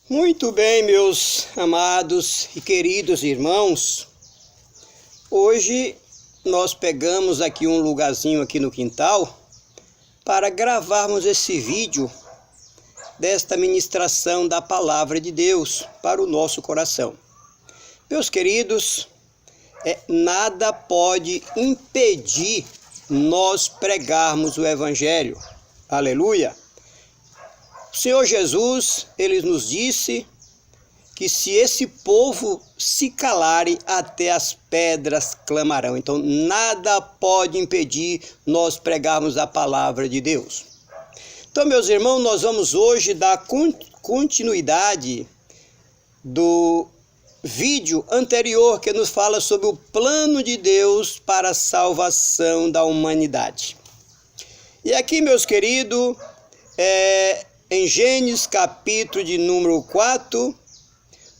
Muito bem, meus amados e queridos irmãos. Hoje nós pegamos aqui um lugarzinho aqui no quintal para gravarmos esse vídeo desta ministração da palavra de Deus para o nosso coração. Meus queridos, nada pode impedir nós pregarmos o evangelho. Aleluia! O Senhor Jesus, Ele nos disse que se esse povo se calare, até as pedras clamarão. Então, nada pode impedir nós pregarmos a palavra de Deus. Então, meus irmãos, nós vamos hoje dar continuidade do vídeo anterior que nos fala sobre o plano de Deus para a salvação da humanidade. E aqui, meus queridos, em Gênesis capítulo de número 4,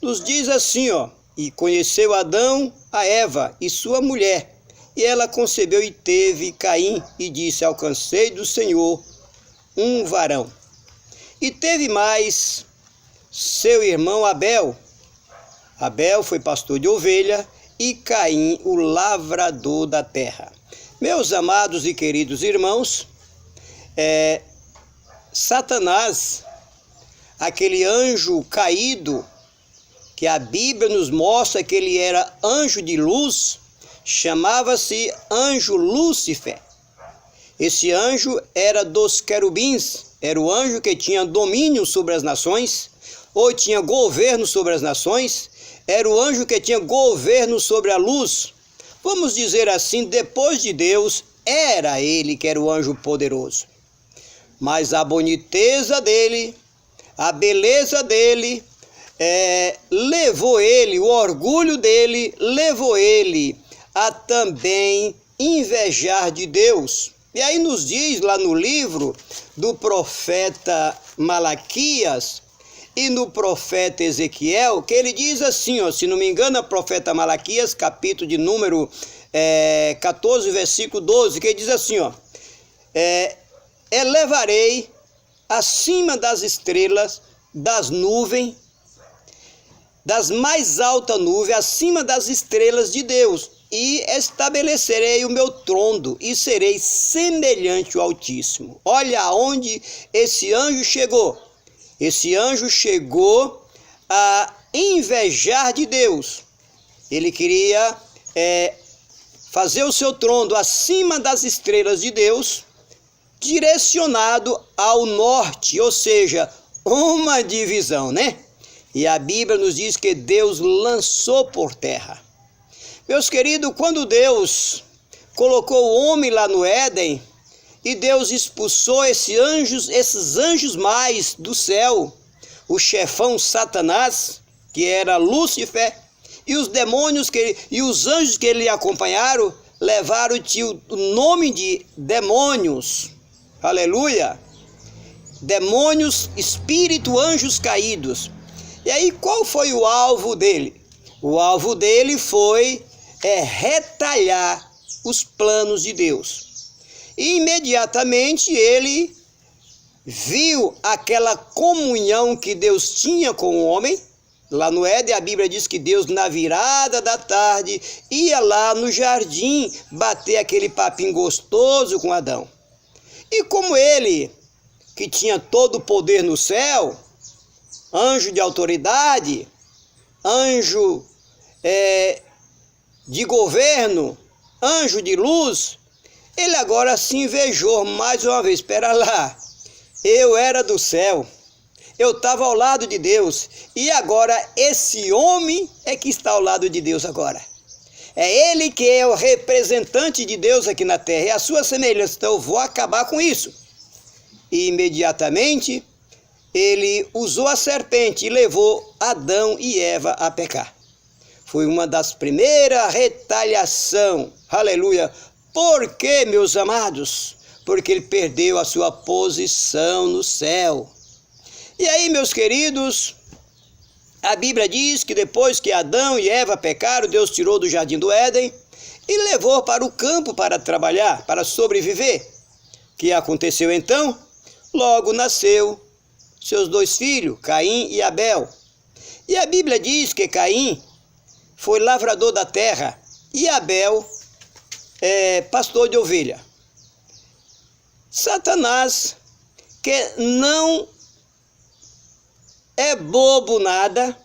nos diz assim, e conheceu Adão a Eva e sua mulher, e ela concebeu e teve Caim, e disse, alcancei do Senhor um varão. E teve mais seu irmão Abel. Abel foi pastor de ovelha, e Caim o lavrador da terra. Meus amados e queridos irmãos, Satanás, aquele anjo caído, que a Bíblia nos mostra que ele era anjo de luz, chamava-se anjo Lúcifer. Esse anjo era dos querubins, era o anjo que tinha domínio sobre as nações, ou tinha governo sobre as nações, era o anjo que tinha governo sobre a luz. Vamos dizer assim, depois de Deus, era ele que era o anjo poderoso. Mas a boniteza dele, a beleza dele, levou ele, o orgulho dele, levou ele a também invejar de Deus. E aí nos diz lá no livro do profeta Malaquias e no profeta Ezequiel, que ele diz assim, se não me engano, o profeta Malaquias, capítulo de número 14, versículo 12, que ele diz assim, elevarei acima das estrelas, das nuvens, das mais altas nuvens, acima das estrelas de Deus, e estabelecerei o meu trono, e serei semelhante ao Altíssimo. Olha aonde esse anjo chegou. Esse anjo chegou a invejar de Deus. Ele queria fazer o seu trono acima das estrelas de Deus, direcionado ao norte, ou seja, uma divisão, né? E a Bíblia nos diz que Deus lançou por terra. Meus queridos, quando Deus colocou o homem lá no Éden, e Deus expulsou esses anjos mais do céu, o chefão Satanás, que era Lúcifer, e os demônios e os anjos que ele acompanharam, levaram o nome de demônios. Aleluia! Demônios, espírito, anjos caídos. E aí qual foi o alvo dele? O alvo dele foi retalhar os planos de Deus. E imediatamente ele viu aquela comunhão que Deus tinha com o homem. Lá no Éden, a Bíblia diz que Deus, na virada da tarde, ia lá no jardim bater aquele papinho gostoso com Adão. E como ele, que tinha todo o poder no céu, anjo de autoridade, anjo de governo, anjo de luz, ele agora se invejou mais uma vez. Espera lá, eu era do céu, eu estava ao lado de Deus, e agora esse homem é que está ao lado de Deus agora. É ele que é o representante de Deus aqui na terra, é a sua semelhança, então eu vou acabar com isso. E imediatamente ele usou a serpente e levou Adão e Eva a pecar. Foi uma das primeiras retaliações, aleluia. Por quê, meus amados? Porque ele perdeu a sua posição no céu. E aí, meus queridos, a Bíblia diz que depois que Adão e Eva pecaram, Deus tirou do jardim do Éden e levou para o campo para trabalhar, para sobreviver. O que aconteceu então? Logo nasceu seus dois filhos, Caim e Abel. E a Bíblia diz que Caim foi lavrador da terra e Abel pastor de ovelha. Satanás, que não é bobo nada,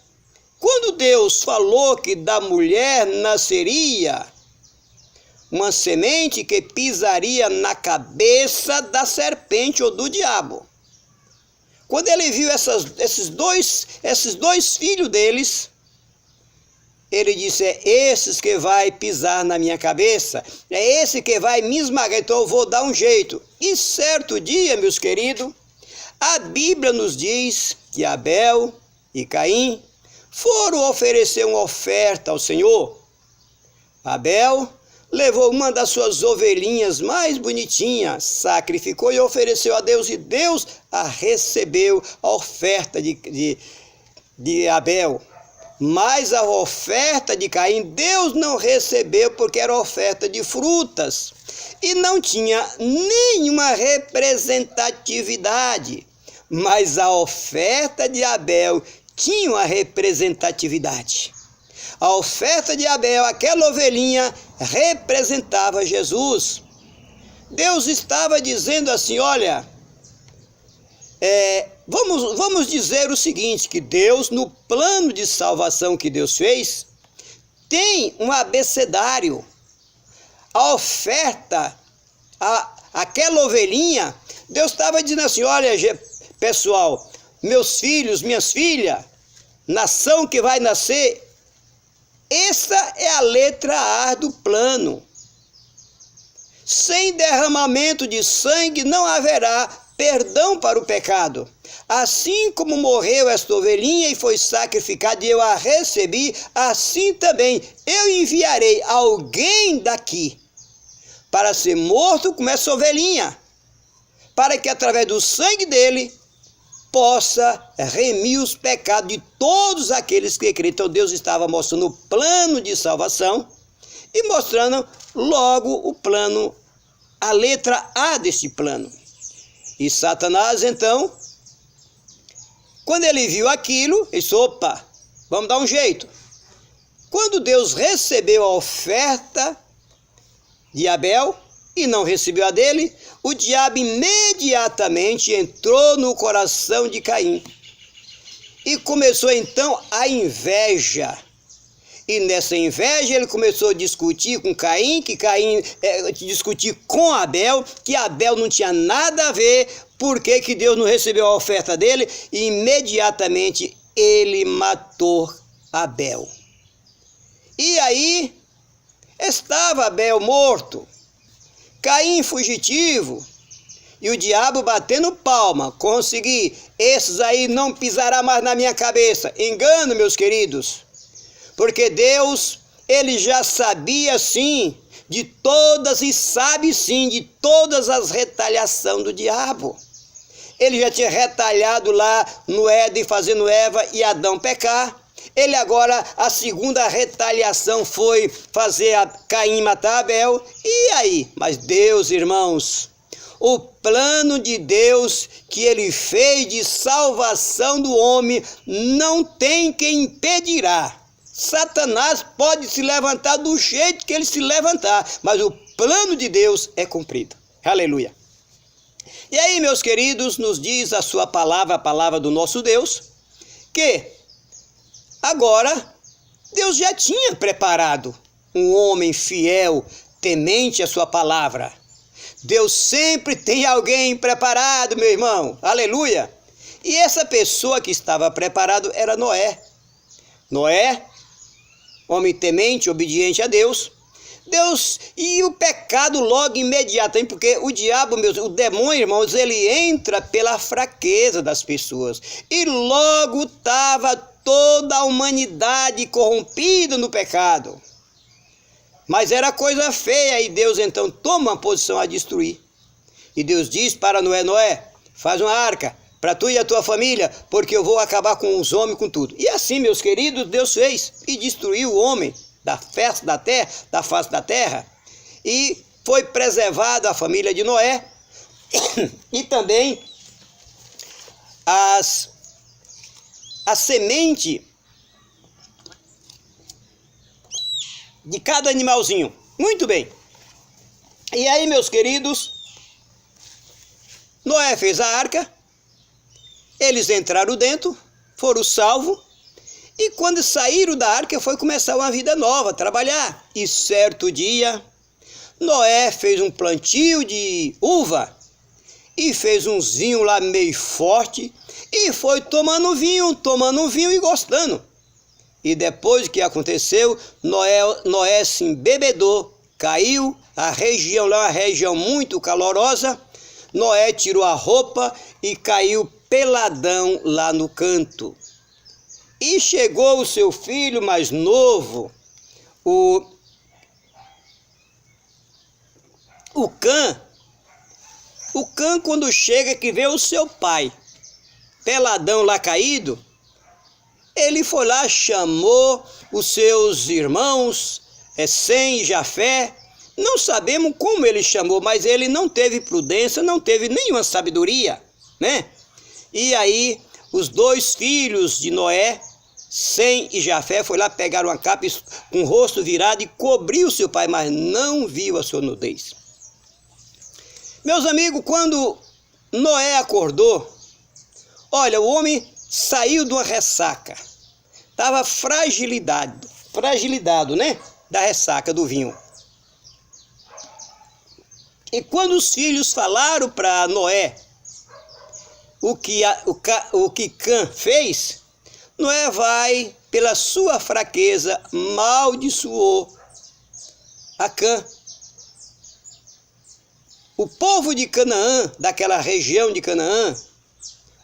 quando Deus falou que da mulher nasceria uma semente que pisaria na cabeça da serpente ou do diabo. Quando ele viu esses dois filhos deles, ele disse, é esses que vai pisar na minha cabeça, é esse que vai me esmagar, então eu vou dar um jeito. E certo dia, meus queridos, a Bíblia nos diz que Abel e Caim foram oferecer uma oferta ao Senhor. Abel levou uma das suas ovelhinhas mais bonitinhas, sacrificou e ofereceu a Deus, e Deus a recebeu, a oferta de Abel. Mas a oferta de Caim, Deus não recebeu porque era oferta de frutas e não tinha nenhuma representatividade. Mas a oferta de Abel tinha uma representatividade. A oferta de Abel, aquela ovelhinha, representava Jesus. Deus estava dizendo assim, olha, vamos dizer o seguinte, que Deus, no plano de salvação que Deus fez, tem um abecedário. A oferta, aquela ovelhinha, Deus estava dizendo assim, olha, pessoal, meus filhos, minhas filhas, nação que vai nascer, essa é a letra A do plano. Sem derramamento de sangue não haverá perdão para o pecado. Assim como morreu esta ovelhinha e foi sacrificada e eu a recebi, assim também eu enviarei alguém daqui para ser morto como essa ovelhinha, para que através do sangue dele possa remir os pecados de todos aqueles que creem. Então Deus estava mostrando o plano de salvação e mostrando logo o plano, a letra A deste plano. E Satanás, então, quando ele viu aquilo, ele disse, opa, vamos dar um jeito. Quando Deus recebeu a oferta de Abel e não recebeu a dele, o diabo imediatamente entrou no coração de Caim. E começou então a inveja. E nessa inveja ele começou a discutir com Caim, que Caim discutir com Abel, que Abel não tinha nada a ver, porque que Deus não recebeu a oferta dele, e imediatamente ele matou Abel. E aí estava Abel morto, Caim fugitivo, e o diabo batendo palma, consegui, esses aí não pisará mais na minha cabeça. Engano, meus queridos. Porque Deus, ele já sabia sim de todas e sabe sim de todas as retaliações do diabo. Ele já tinha retalhado lá no Éden, fazendo Eva e Adão pecar. Ele agora, a segunda retaliação foi fazer Caim matar Abel. E aí? Mas Deus, irmãos, o plano de Deus que ele fez de salvação do homem, não tem quem impedirá. Satanás pode se levantar do jeito que ele se levantar, mas o plano de Deus é cumprido. Aleluia. E aí, meus queridos, nos diz a sua palavra, a palavra do nosso Deus, que agora Deus já tinha preparado um homem fiel, temente à sua palavra. Deus sempre tem alguém preparado, meu irmão. Aleluia. E essa pessoa que estava preparado era Noé. Noé, homem temente, obediente a Deus. Deus, e o pecado logo imediatamente, porque o diabo, o demônio, irmãos, ele entra pela fraqueza das pessoas. E logo estava toda a humanidade corrompida no pecado. Mas era coisa feia, e Deus então toma uma posição a destruir. E Deus diz para Noé, Noé, faz uma arca para tu e a tua família, porque eu vou acabar com os homens, com tudo. E assim, meus queridos, Deus fez e destruiu o homem da face da terra, e foi preservada a família de Noé, e também a semente de cada animalzinho. Muito bem. E aí, meus queridos, Noé fez a arca, eles entraram dentro, foram salvos, e quando saíram da arca foi começar uma vida nova, trabalhar. E certo dia, Noé fez um plantio de uva e fez um vinho lá meio forte e foi tomando vinho e gostando. E depois que aconteceu, Noé se embebedou, caiu, a região lá é uma região muito calorosa, Noé tirou a roupa e caiu peladão lá no canto. E chegou o seu filho mais novo, o Cã. O Cã, quando chega que vê o seu pai peladão lá caído, ele foi lá, chamou os seus irmãos, Sem e Jafé. Não sabemos como ele chamou, mas ele não teve prudência, não teve nenhuma sabedoria, né? E aí, os dois filhos de Noé, Sem e Jafé, foi lá, pegaram uma capa com o rosto virado e cobriu seu pai, mas não viu a sua nudez. Meus amigos, quando Noé acordou, olha, o homem saiu de uma ressaca. Estava fragilidade, né? Da ressaca do vinho. E quando os filhos falaram para Noé o que Cã fez, Noé vai, pela sua fraqueza, amaldiçoou a Cã. O povo de Canaã, daquela região de Canaã,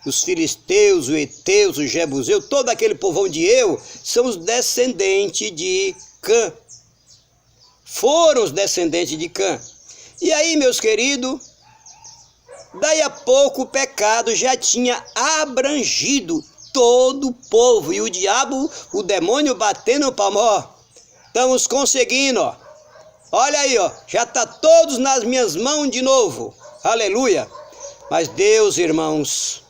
os filisteus, os heteus, os jebuseus, todo aquele povão de Eu, são os descendentes de Cã. Foram os descendentes de Cã. E aí, meus queridos, daí a pouco o pecado já tinha abrangido todo o povo. E o diabo, o demônio batendo palma, ó, estamos conseguindo, ó. Olha aí, ó, já está todos nas minhas mãos de novo. Aleluia. Mas Deus, irmãos,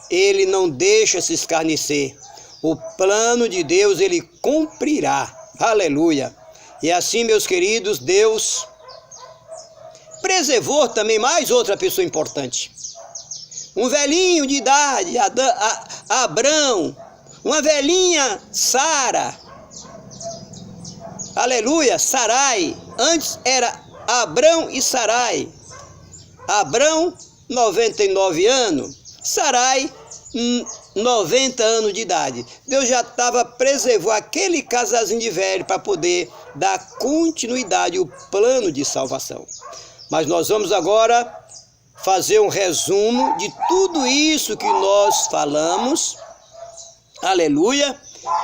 Ele não deixa se escarnecer. O plano de Deus, Ele cumprirá. Aleluia. E assim, meus queridos, Deus preservou também mais outra pessoa importante. Um velhinho de idade, Abrão, uma velhinha, Sara. Aleluia, Sarai. Antes era Abrão e Sarai. Abrão, 99 anos. Sarai, 90 anos de idade. Deus já estava preservando aquele casalzinho de velho para poder dar continuidade ao plano de salvação. Mas nós vamos agora fazer um resumo de tudo isso que nós falamos. Aleluia.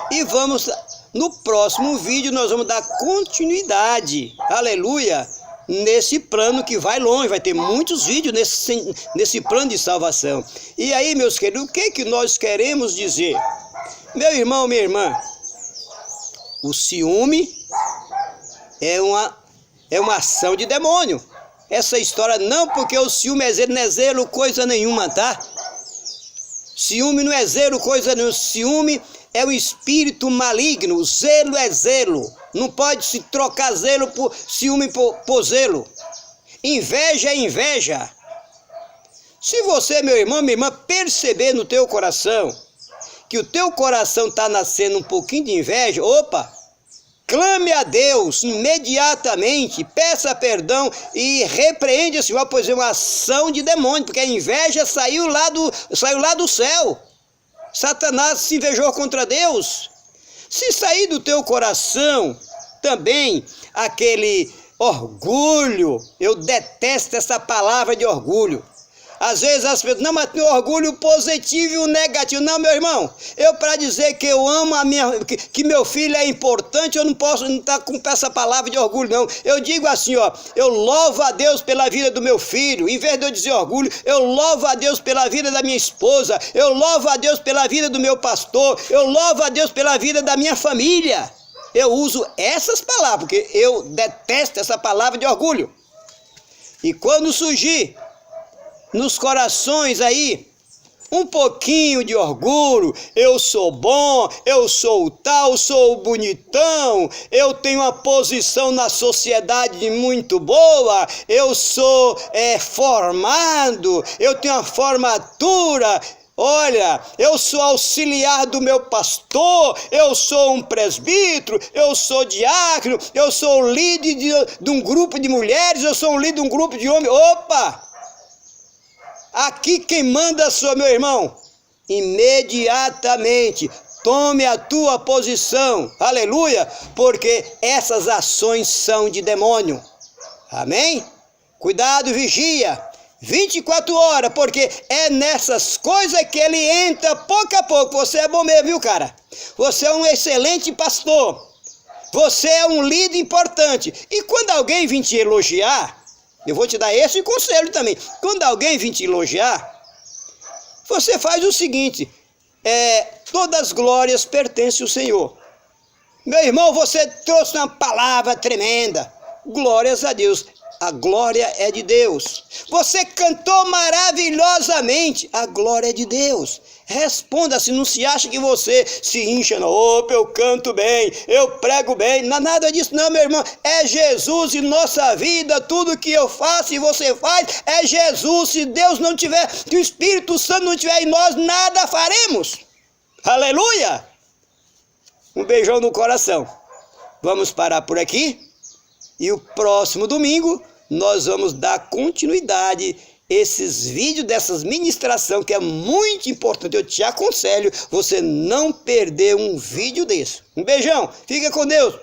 E vamos, no próximo vídeo, nós vamos dar continuidade. Aleluia. Nesse plano que vai longe, vai ter muitos vídeos nesse plano de salvação. E aí, meus queridos, o que nós queremos dizer? Meu irmão, minha irmã, o ciúme é uma ação de demônio. Essa história não, porque o ciúme não é zelo coisa nenhuma, tá? Ciúme não é zelo coisa nenhuma. Ciúme é um espírito maligno. Zelo é zelo. Não pode se trocar zelo por ciúme por zelo. Inveja é inveja. Se você, meu irmão, minha irmã, perceber no teu coração que o teu coração está nascendo um pouquinho de inveja, opa, clame a Deus imediatamente, peça perdão e repreende esse mal, pois é uma ação de demônio, porque a inveja saiu lá do céu. Satanás se invejou contra Deus. Se sair do teu coração também aquele orgulho, eu detesto essa palavra de orgulho. Às vezes as pessoas, não, mas tem orgulho positivo e o negativo. Não, meu irmão, eu para dizer que eu amo que meu filho é importante, eu não posso estar com essa palavra de orgulho, não. Eu digo assim, ó, eu louvo a Deus pela vida do meu filho. Em vez de eu dizer orgulho, eu louvo a Deus pela vida da minha esposa. Eu louvo a Deus pela vida do meu pastor. Eu louvo a Deus pela vida da minha família. Eu uso essas palavras, porque eu detesto essa palavra de orgulho. E quando surgir nos corações aí um pouquinho de orgulho, eu sou bom, eu sou o tal, sou o bonitão, eu tenho uma posição na sociedade muito boa, eu sou formado, eu tenho uma formatura, olha, eu sou auxiliar do meu pastor, eu sou um presbítero, eu sou diácono, eu sou o líder de um grupo de mulheres, eu sou o líder de um grupo de homens. Opa! Aqui quem manda sou meu irmão. Imediatamente tome a tua posição, aleluia, porque essas ações são de demônio. Amém? Cuidado, vigia. 24 horas, porque é nessas coisas que ele entra pouco a pouco. Você é bom mesmo, viu, cara? Você é um excelente pastor. Você é um líder importante. E quando alguém vir te elogiar, eu vou te dar esse conselho também. Quando alguém vir te elogiar, você faz o seguinte: todas as glórias pertencem ao Senhor. Meu irmão, você trouxe uma palavra tremenda. Glórias a Deus. A glória é de Deus. Você cantou maravilhosamente. A glória é de Deus. Responda, se não se acha que você se incha, não. Opa, eu canto bem, eu prego bem. Não, nada disso não, meu irmão. É Jesus em nossa vida. Tudo que eu faço e você faz é Jesus. Se Deus não tiver, se o Espírito Santo não tiver em nós, nada faremos. Aleluia! Um beijão no coração. Vamos parar por aqui. E o próximo domingo nós vamos dar continuidade a esses vídeos dessas ministrações que é muito importante. Eu te aconselho você não perder um vídeo desse. Um beijão, fica com Deus.